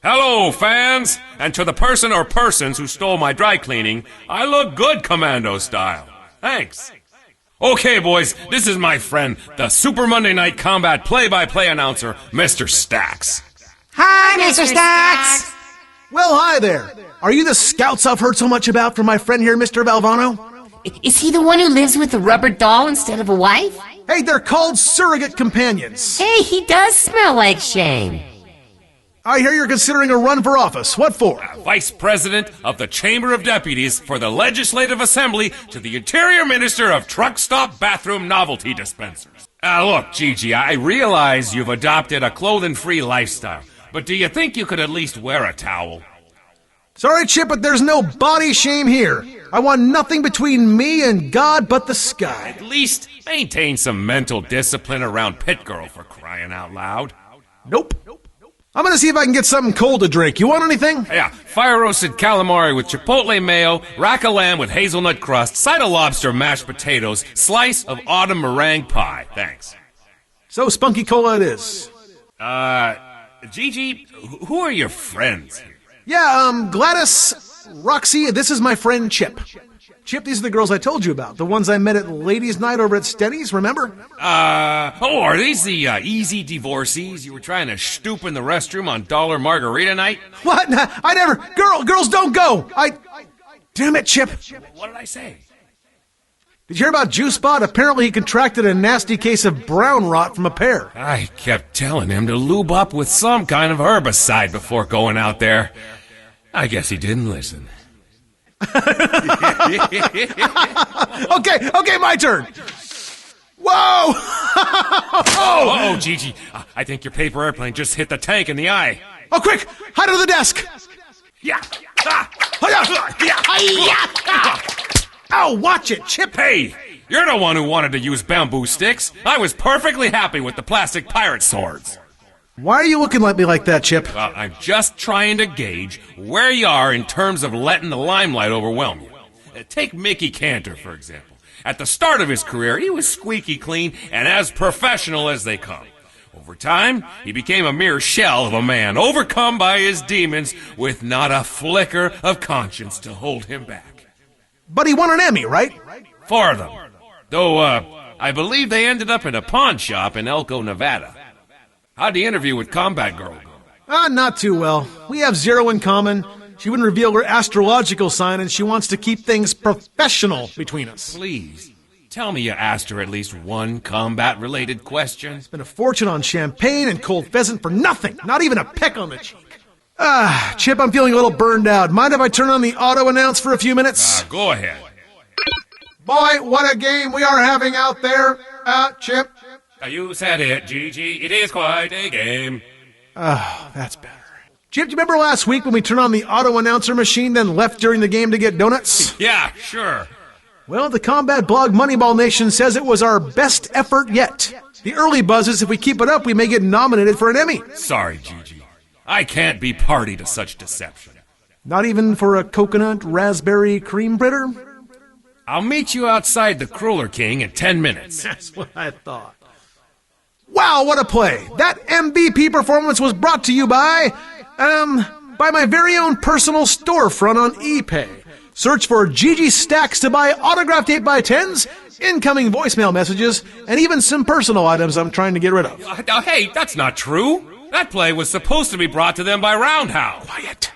Hello, fans! And to the person or persons who stole my dry cleaning, I look good commando style. Thanks. Okay, boys, this is my friend, the Super Monday Night Combat play-by-play announcer, Mr. Stacks. Hi, Mr. Stacks! Well, hi there. Are you the scouts I've heard so much about from my friend here, Mr. Valvano? Is he the one who lives with a rubber doll instead of a wife? Hey, they're called surrogate companions. Hey, he does smell like Shane. I hear you're considering a run for office. What for? Vice President of the Chamber of Deputies for the Legislative Assembly to the Interior Minister of Truck Stop Bathroom Novelty Dispensers. Look, Gigi, I realize you've adopted a clothing-free lifestyle, but do you think you could at least wear a towel? Sorry, Chip, but there's no body shame here. I want nothing between me and God but the sky. At least maintain some mental discipline around Pit Girl, for crying out loud. Nope. I'm gonna see if I can get something cold to drink. You want anything? Yeah, fire-roasted calamari with chipotle mayo, rack of lamb with hazelnut crust, side of lobster mashed potatoes, slice of autumn meringue pie. Thanks. So spunky cola it is. Gigi, who are your friends here? Yeah, Gladys, Roxy, this is my friend Chip. Chip, these are the girls I told you about. The ones I met at ladies' night over at Stenny's, remember? Are these the easy divorcees you were trying to stoop in the restroom on Dollar Margarita night? What? I never... Girls don't go! Damn it, Chip. What did I say? Did you hear about Juice Spot? Apparently he contracted a nasty case of brown rot from a pear. I kept telling him to lube up with some kind of herbicide before going out there. I guess he didn't listen. Okay, my turn. Whoa! Oh, Gigi, I think your paper airplane just hit the tank in the eye. Oh, quick! Hide under the desk! Yeah. Ow, watch it, Chip! Hey, you're the one who wanted to use bamboo sticks. I was perfectly happy with the plastic pirate swords. Why are you looking at me like that, Chip? Well, I'm just trying to gauge where you are in terms of letting the limelight overwhelm you. Take Mickey Cantor, for example. At the start of his career, he was squeaky clean and as professional as they come. Over time, he became a mere shell of a man, overcome by his demons, with not a flicker of conscience to hold him back. But he won an Emmy, right? 4 of them. Though, I believe they ended up in a pawn shop in Elko, Nevada. How'd the interview with Combat Girl go? Not too well. We have 0 in common. She wouldn't reveal her astrological sign, and she wants to keep things professional between us. Please, tell me you asked her at least one combat-related question. Spent a fortune on champagne and cold pheasant for nothing. Not even a peck on the cheek. Chip, I'm feeling a little burned out. Mind if I turn on the auto-announce for a few minutes? Go ahead. Boy, what a game we are having out there, Chip. You said it, Gigi. It is quite a game. That's better. Chip, do you remember last week when we turned on the auto-announcer machine, then left during the game to get donuts? Yeah, sure. Well, the Combat blog Moneyball Nation says it was our best effort yet. The early buzz is if we keep it up, we may get nominated for an Emmy. Sorry, Gigi. I can't be party to such deception. Not even for a coconut raspberry cream fritter? I'll meet you outside the Cruller King in 10 minutes. That's what I thought. Wow, what a play! That MVP performance was brought to you by my very own personal storefront on ePay. Search for Gigi Stacks to buy autographed 8x10s, incoming voicemail messages, and even some personal items I'm trying to get rid of. Hey, that's not true. That play was supposed to be brought to them by Roundhouse. Quiet.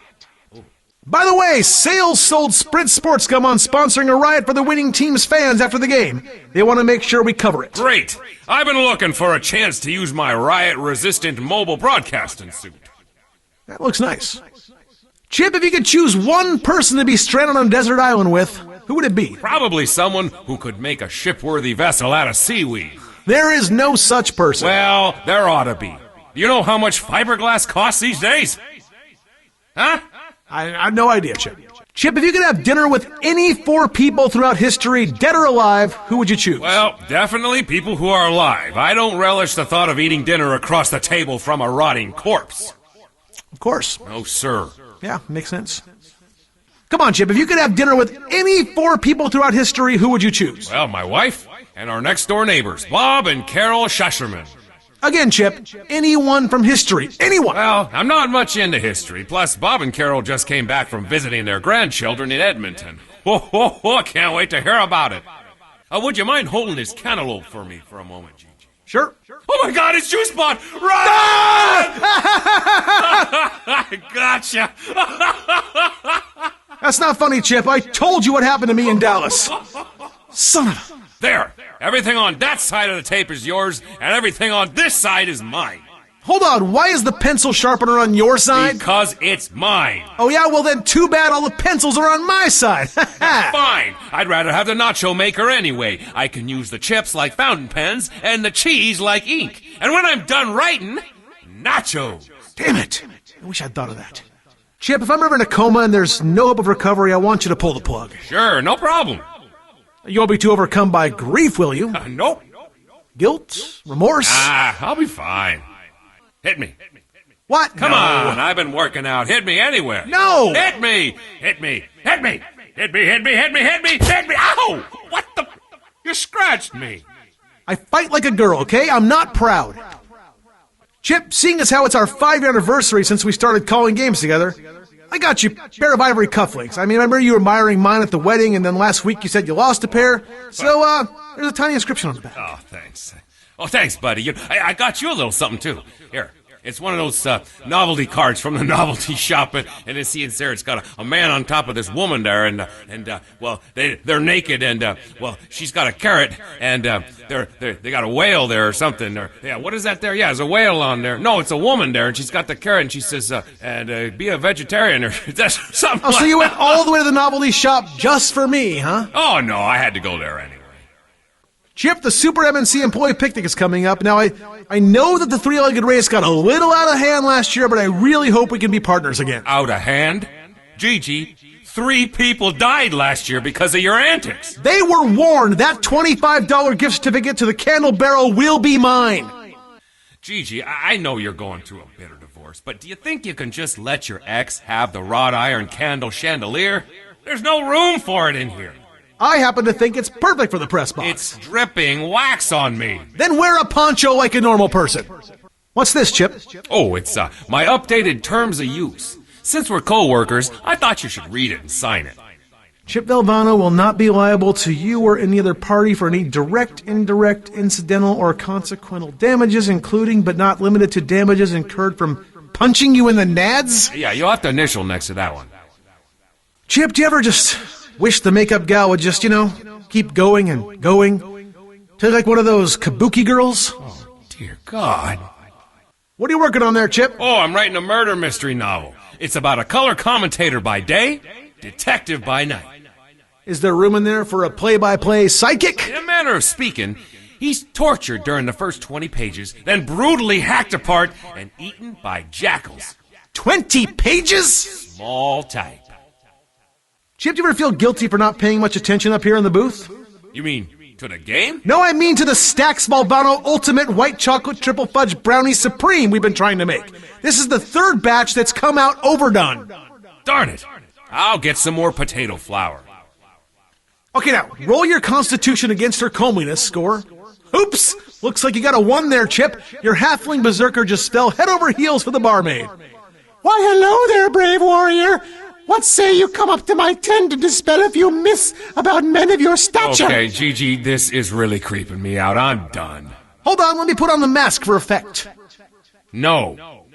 By the way, Sales sold Sprint Sports Gum on sponsoring a riot for the winning team's fans after the game. They want to make sure we cover it. Great. I've been looking for a chance to use my riot-resistant mobile broadcasting suit. That looks nice. Chip, if you could choose one person to be stranded on a desert island with, who would it be? Probably someone who could make a shipworthy vessel out of seaweed. There is no such person. Well, there ought to be. Do you know how much fiberglass costs these days? Huh? I have no idea, Chip. Chip, if you could have dinner with any 4 people throughout history, dead or alive, who would you choose? Well, definitely people who are alive. I don't relish the thought of eating dinner across the table from a rotting corpse. Of course. No, sir. Yeah, makes sense. Come on, Chip, if you could have dinner with any 4 people throughout history, who would you choose? Well, my wife and our next-door neighbors, Bob and Carol Shasherman. Again, Chip, anyone from history. Anyone. Well, I'm not much into history. Plus, Bob and Carol just came back from visiting their grandchildren in Edmonton. I can't wait to hear about it. Would you mind holding this cantaloupe for me for a moment, Gigi? Sure. Oh my God, it's Juice Bot! Run! Gotcha! That's not funny, Chip. I told you what happened to me in Dallas. Son of a... There! Everything on that side of the tape is yours, and everything on this side is mine. Hold on, why is the pencil sharpener on your side? Because it's mine. Oh yeah, well then too bad all the pencils are on my side. Fine. I'd rather have the nacho maker anyway. I can use the chips like fountain pens and the cheese like ink. And when I'm done writing, nachos. Damn it. I wish I'd thought of that. Chip, if I'm ever in a coma and there's no hope of recovery, I want you to pull the plug. Sure, no problem. You won't be too overcome by grief, will you? Nope. Guilt? Remorse? I'll be fine. Hit me. What? Come on, I've been working out. Hit me anywhere. No! Hit me! Hit me! Hit me! Hit me, hit me, hit me, hit me, hit me! Ow! What the... You scratched me. I fight like a girl, okay? I'm not proud. Chip, seeing as how it's our 5-year anniversary since we started calling games together, I got you a pair of ivory cufflinks. I mean, I remember you admiring mine at the wedding, and then last week you said you lost a pair. So, there's a tiny inscription on the back. Oh, thanks. Oh, thanks, buddy. I got you a little something, too. Here. It's one of those novelty cards from the novelty shop, and see, it's there. It's got a man on top of this woman there, and well, they're naked, and well, she's got a carrot, and they got a whale there or something. Or yeah, what is that there? Yeah, there's a whale on there. No, it's a woman there, and she's got the carrot, and she says, and be a vegetarian or that's something. Oh, so you went all the way to the novelty shop just for me, huh? Oh no, I had to go there anyway. Chip, the Super MNC Employee Picnic is coming up. Now, I know that the three-legged race got a little out of hand last year, but I really hope we can be partners again. Out of hand? Gigi, 3 people died last year because of your antics. They were warned that $25 gift certificate to the Candle Barrel will be mine. Gigi, I know you're going through a bitter divorce, but do you think you can just let your ex have the wrought iron candle chandelier? There's no room for it in here. I happen to think it's perfect for the press box. It's dripping wax on me. Then wear a poncho like a normal person. What's this, Chip? Oh, it's my updated terms of use. Since we're co-workers, I thought you should read it and sign it. Chip Valvano will not be liable to you or any other party for any direct, indirect, incidental, or consequential damages, including but not limited to damages incurred from punching you in the nads? Yeah, you'll have to initial next to that one. Chip, do you ever just wish the makeup gal would just, keep going and going? Till like one of those kabuki girls? Oh, dear God. What are you working on there, Chip? Oh, I'm writing a murder mystery novel. It's about a color commentator by day, detective by night. Is there room in there for a play-by-play psychic? In a manner of speaking, he's tortured during the first 20 pages, then brutally hacked apart and eaten by jackals. 20 pages? Small type. Chip, do you ever feel guilty for not paying much attention up here in the booth? You mean to the game? No, I mean to the Stax Valvano Ultimate White Chocolate Triple Fudge Brownie Supreme we've been trying to make. This is the 3rd batch that's come out overdone. Darn it. I'll get some more potato flour. Okay, now, roll your constitution against her comeliness score. Oops! Looks like you got a 1 there, Chip. Your halfling berserker just fell head over heels for the barmaid. Why, hello there, brave warrior. What say you come up to my tent to dispel a few myths about men of your stature? Okay, Gigi, this is really creeping me out. I'm done. Hold on, let me put on the mask for effect. No.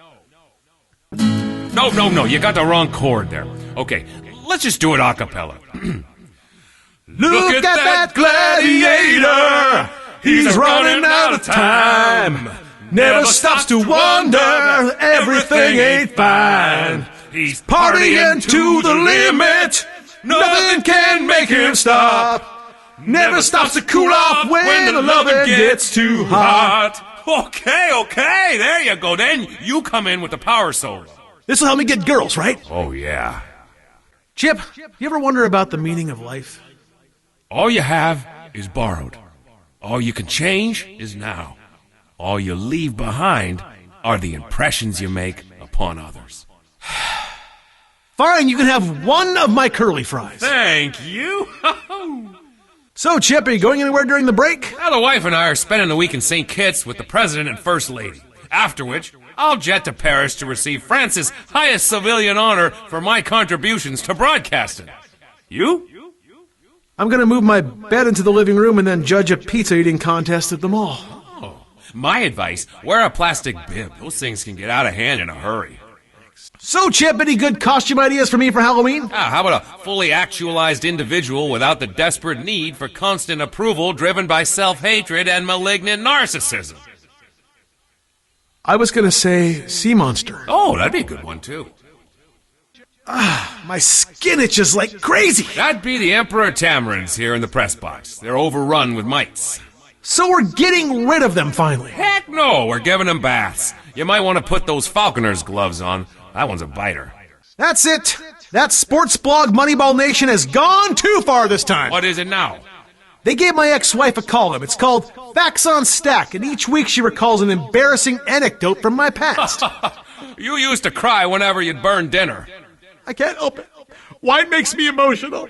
No, you got the wrong chord there. Okay, let's just do it a cappella. Look at that gladiator! He's running out of time. Never stops to wonder, everything ain't fine. He's Partying to the limit, nothing can make him stop. Never stops to cool off when the loving gets too hot. Okay, there you go. Then you come in with the power solo. This'll help me get girls, right? Oh, yeah. Chip, you ever wonder about the meaning of life? All you have is borrowed. All you can change is now. All you leave behind are the impressions you make upon others. Fine, you can have 1 of my curly fries. Thank you. So, Chip, are you going anywhere during the break? Now, the wife and I are spending the week in St. Kitts with the President and First Lady. After which, I'll jet to Paris to receive France's highest civilian honor for my contributions to broadcasting. You? I'm going to move my bed into the living room and then judge a pizza eating contest at the mall. Oh, my advice, wear a plastic bib. Those things can get out of hand in a hurry. So, Chip, any good costume ideas for me for Halloween? How about a fully actualized individual without the desperate need for constant approval driven by self-hatred and malignant narcissism? I was going to say sea monster. Oh, that'd be a good one, too. My skin itches like crazy. That'd be the Emperor Tamarins here in the press box. They're overrun with mites. So we're getting rid of them finally. Heck no, we're giving them baths. You might want to put those falconer's gloves on. That one's a biter. That's it. That sports blog Moneyball Nation has gone too far this time. What is it now? They gave my ex-wife a column. It's called Facts on Stack, and each week she recalls an embarrassing anecdote from my past. You used to cry whenever you'd burn dinner. I can't help it. Wine makes me emotional.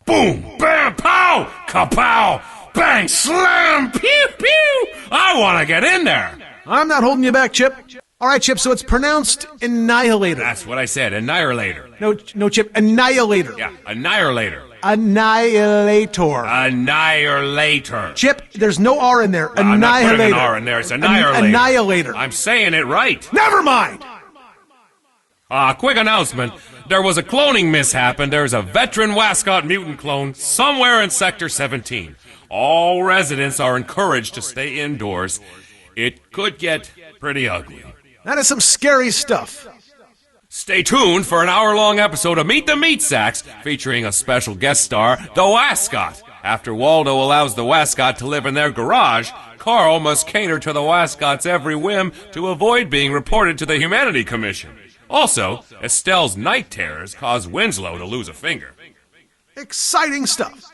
Boom, bam, pow, kapow, bang, slam, pew, pew. I want to get in there. I'm not holding you back, Chip. All right, Chip, so it's pronounced annihilator. That's what I said, annihilator. No, Chip, annihilator. Yeah, annihilator. Annihilator. Annihilator. Chip, there's no R in there. I'm not putting Annihilator. an R in there. It's annihilator. Annihilator. I'm saying it right. Never mind. Quick announcement. There was a cloning mishap, and there's a veteran Wascott mutant clone somewhere in Sector 17. All residents are encouraged to stay indoors. It could get pretty ugly. That is some scary stuff. Stay tuned for an hour-long episode of Meet the Meat Sacks featuring a special guest star, the Wascott. After Waldo allows the Wascott to live in their garage, Carl must cater to the Wascott's every whim to avoid being reported to the Humanity Commission. Also, Estelle's night terrors cause Winslow to lose a finger. Exciting stuff.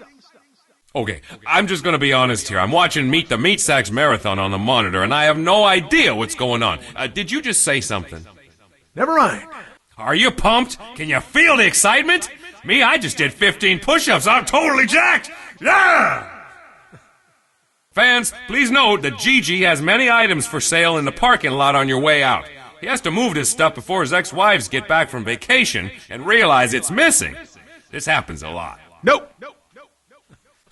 Okay, I'm just gonna be honest here. I'm watching Meet the Meat Sacks Marathon on the monitor, and I have no idea what's going on. Did you just say something? Never mind. Are you pumped? Can you feel the excitement? Me, I just did 15 push-ups. I'm totally jacked. Yeah! Fans, please note that Gigi has many items for sale in the parking lot on your way out. He has to move this stuff before his ex-wives get back from vacation and realize it's missing. This happens a lot. Nope.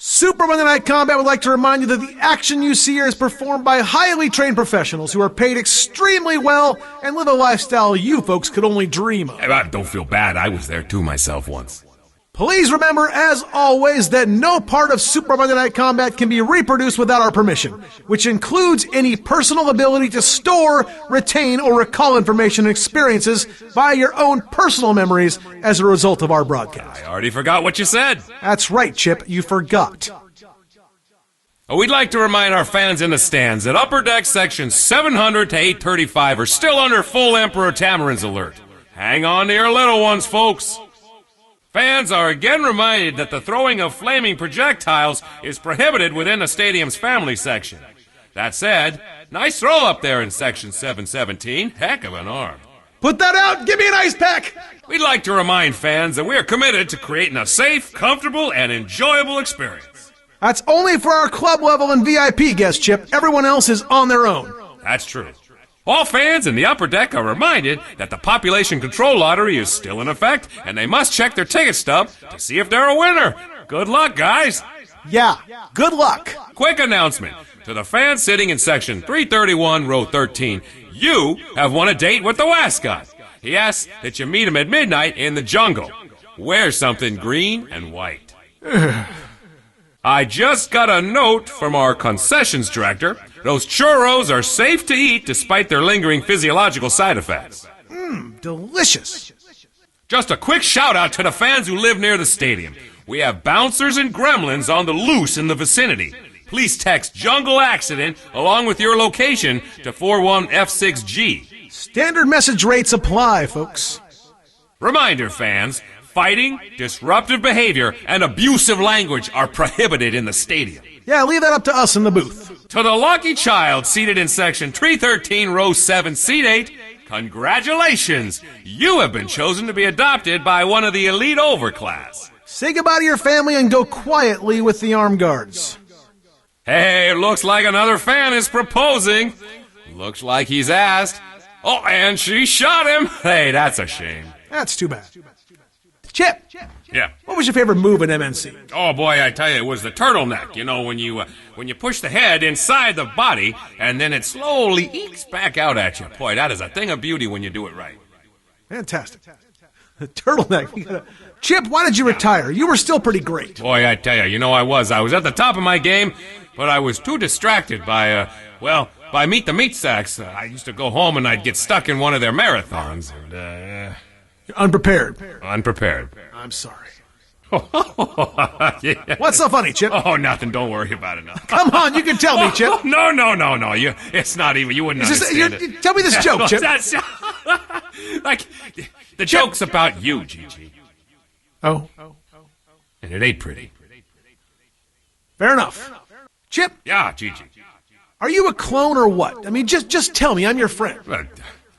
Super Monday Night Combat would like to remind you that the action you see here is performed by highly trained professionals who are paid extremely well and live a lifestyle you folks could only dream of. Hey, don't feel bad. I was there too myself once. Please remember, as always, that no part of Super Monday Night Combat can be reproduced without our permission, which includes any personal ability to store, retain, or recall information and experiences via your own personal memories as a result of our broadcast. I already forgot what you said. That's right, Chip, you forgot. We'd like to remind our fans in the stands that Upper Deck sections 700 to 835 are still under full Emperor Tamarins alert. Hang on to your little ones, folks. Fans are again reminded that the throwing of flaming projectiles is prohibited within the stadium's family section. That said, nice throw up there in section 717. Heck of an arm. Put that out! Give me an ice pack! We'd like to remind fans that we are committed to creating a safe, comfortable, and enjoyable experience. That's only for our club level and VIP guests, Chip. Everyone else is on their own. That's true. All fans in the Upper Deck are reminded that the population control lottery is still in effect, and they must check their ticket stub to see if they're a winner. Good luck, guys. Yeah, good luck. Quick announcement. To the fans sitting in section 331, row 13, you have won a date with the Wascott. He asks that you meet him at midnight in the jungle. Wear something green and white. I just got a note from our concessions director. Those churros are safe to eat despite their lingering physiological side effects. Delicious. Just a quick shout out to the fans who live near the stadium. We have bouncers and gremlins on the loose in the vicinity. Please text Jungle Accident along with your location to 41F6G. Standard message rates apply, folks. Reminder, fans, fighting, disruptive behavior, and abusive language are prohibited in the stadium. Yeah, leave that up to us in the booth. To the lucky child seated in section 313, row 7, seat 8, congratulations! You have been chosen to be adopted by one of the elite overclass. Say goodbye to your family and go quietly with the armed guards. Hey, looks like another fan is proposing. Looks like he's asked. Oh, and she shot him. Hey, that's a shame. That's too bad. Chip, Yeah. what was your favorite move in MNC? Oh boy, I tell you, it was the turtleneck. You know, when you push the head inside the body, and then it slowly ekes back out at you. Boy, that is a thing of beauty when you do it right. Fantastic. The turtleneck. Chip, why did you retire? You were still pretty great. Boy, I tell you, I was at the top of my game, but I was too distracted by Meet the Meat Sacks. I used to go home and I'd get stuck in one of their marathons, and You're unprepared. unprepared. I'm sorry. Yeah. What's so funny, Chip? Oh, nothing. Don't worry about it. No. Come on, you can tell me, Chip. No. It's not even. You wouldn't understand it. Tell me this joke, Chip. That's, like, the joke's about you, Gigi. Oh, And it ain't pretty. fair enough. Chip, Yeah, Gigi. are you a clone or what? I mean, just tell me. I'm your friend. But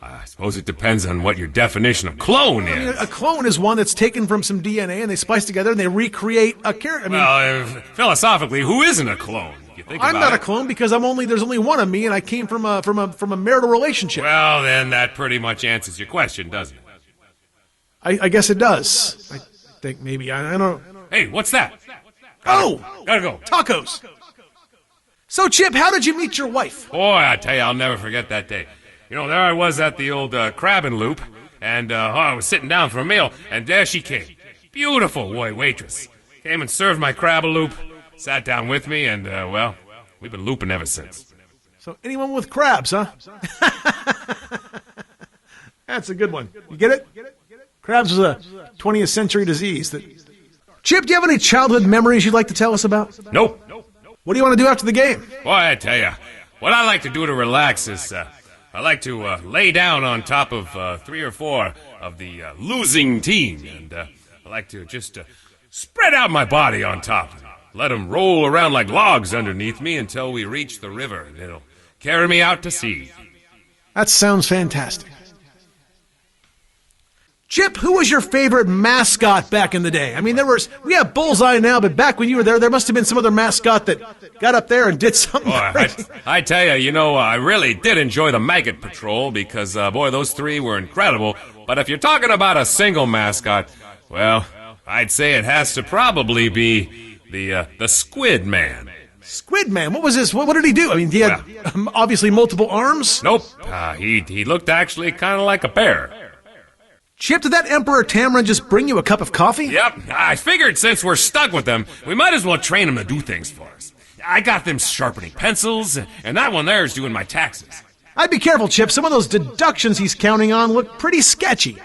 I suppose it depends on what your definition of clone is. A clone is one that's taken from some DNA and they splice together and they recreate a character. I mean, Well, philosophically, who isn't a clone? You think I'm about not a it. clone because there's only one of me and I came from a marital relationship. Well, then that pretty much answers your question, doesn't it? I guess it does. I think maybe. I don't. Hey, what's that? Oh, Gotta go. tacos. So, Chip, how did you meet your wife? Boy, I tell you, I'll never forget that day. You know, there I was at the old Crab and Loop, and I was sitting down for a meal, and there she came. Beautiful waitress. Came and served my crab a loop, sat down with me, and, well, we've been looping ever since. So, anyone with crabs, huh? That's a good one. You get it? Crabs was a 20th century disease. Chip, do you have any childhood memories you'd like to tell us about? Nope. What do you want to do after the game? Boy, I tell you, what I like to do to relax is, I like to lay down on top of 3 or 4 of the losing team, and I like to just spread out my body on top. Let them roll around like logs underneath me until we reach the river, and it'll carry me out to sea. That sounds fantastic. Chip, who was your favorite mascot back in the day? I mean, we have Bullseye now, but back when you were there must have been some other mascot that got up there and did something Boy, crazy. I tell you, I really did enjoy the Maggot Patrol because, boy, those 3 were incredible. But if you're talking about a single mascot, well, I'd say it has to probably be the Squid Man. Squid Man, what was this? What did he do? I mean, he had obviously multiple arms. Nope, he looked actually kind of like a bear. Chip, did that Emperor Tamarin just bring you a cup of coffee? Yep, I figured since we're stuck with them, we might as well train them to do things for us. I got them sharpening pencils, and that one there is doing my taxes. I'd be careful, Chip. Some of those deductions he's counting on look pretty sketchy.